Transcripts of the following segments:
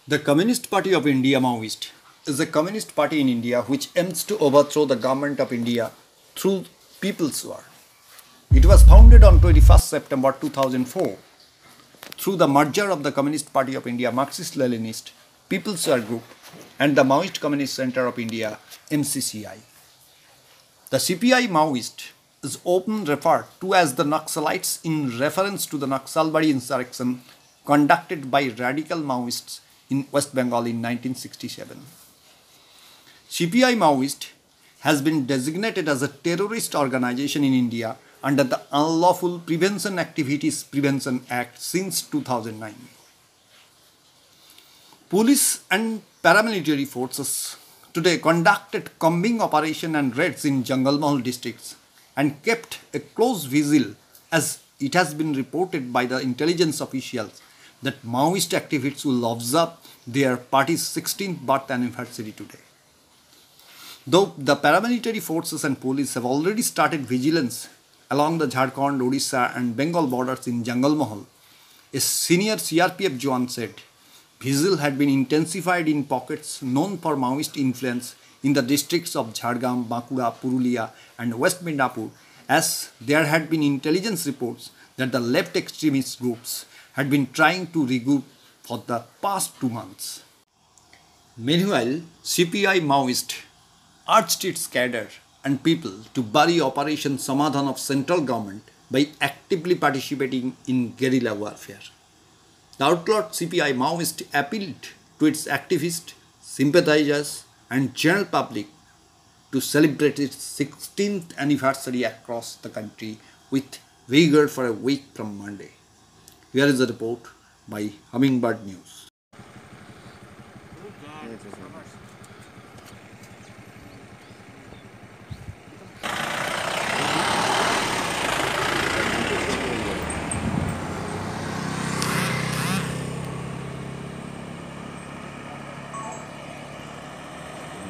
The Communist Party of India Maoist is a communist party in India which aims to overthrow the government of India through People's War. It was founded on 21st September 2004 through the merger of the Communist Party of India Marxist-Leninist People's War Group and the Maoist Communist Center of India MCCI. The CPI Maoist is often referred to as the Naxalites in reference to the Naxalbari insurrection conducted by radical Maoists in West Bengal in 1967. CPI Maoist has been designated as a terrorist organization in India under the Unlawful Prevention Activities Prevention Act since 2009. Police and paramilitary forces today conducted combing operation and raids in Jungle Mahal districts and kept a close vigil as it has been reported by the intelligence officials that Maoist activists will observe their party's 16th birth anniversary today. Though the paramilitary forces and police have already started vigilance along the Jharkhand, Odisha and Bengal borders in Jungle Mahal, a senior CRPF Jawan said vigil had been intensified in pockets known for Maoist influence in the districts of Jhargram, Bankura, Purulia and West Midnapur, as there had been intelligence reports that the left extremist groups had been trying to regroup for the past 2 months. Meanwhile, CPI Maoist urged its cadre and people to bury Operation Samadhan of central government by actively participating in guerrilla warfare. The outlawed CPI Maoist appealed to its activists, sympathizers and general public to celebrate its 16th anniversary across the country with vigor for a week from Monday. Here is a report by Hummingbird News.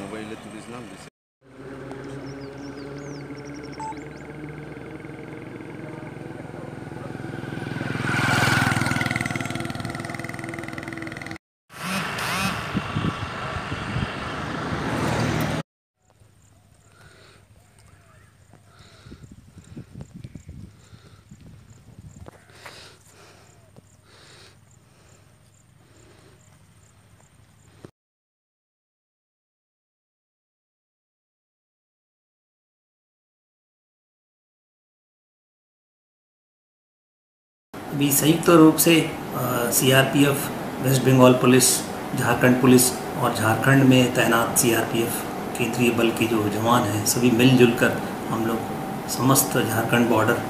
মোবাইলে তুলিছিলাম अभी संयुक्त रूप से CRPF, West Bengal police, Jharkhand police और झारखंड में तैनात CRPF केंद्रीय बल के जो जवान हैं सभी मिलजुल कर हम लोग समस्त झारखंड बॉर्डर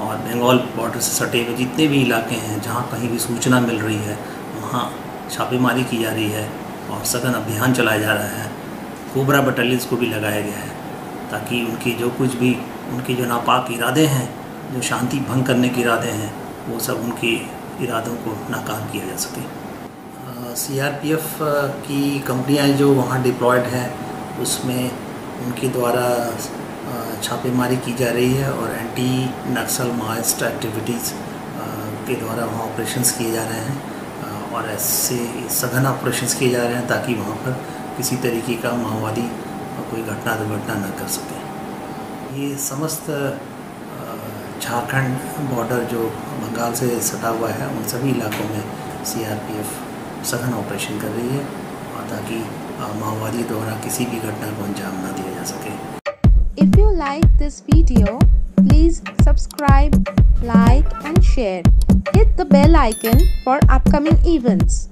और बंगाल बॉर्डर से सटे हुए जितने भी इलाके हैं जहां कहीं भी सूचना मिल रही है वहां छापेमारी की जा रही है और सघन अभियान चलाया जा रहा है। कोबरा बटालियंस को भी लगाया गया है ताकि उनकी जो कुछ भी उनके जो नापाक इरादे हैं, जो शांति भंग करने के इरादे हैं, वो सब उनके इरादों को नाकाम किया जा सके। सीआरपीएफ की कंपनियां जो वहाँ डिप्लॉयड हैं उसमें उनके द्वारा छापेमारी की जा रही है और एंटी नक्सल माओइस्ट एक्टिविटीज़ के द्वारा वहाँ ऑपरेशंस किए जा रहे हैं और ऐसे सघन ऑपरेशंस किए जा रहे हैं ताकि वहाँ पर किसी तरीके का माओवादी कोई घटना दुर्घटना न कर सके। ये समस्त झारखंड बॉर्डर जो बंगाल से सटा हुआ है उन सभी इलाकों में सीआरपीएफ सघन ऑपरेशन कर रही है और ताकि माओवादी द्वारा किसी भी घटना को अंजाम न दिया जा सके। If you like this video, please subscribe, like and share. Hit the bell icon for upcoming events.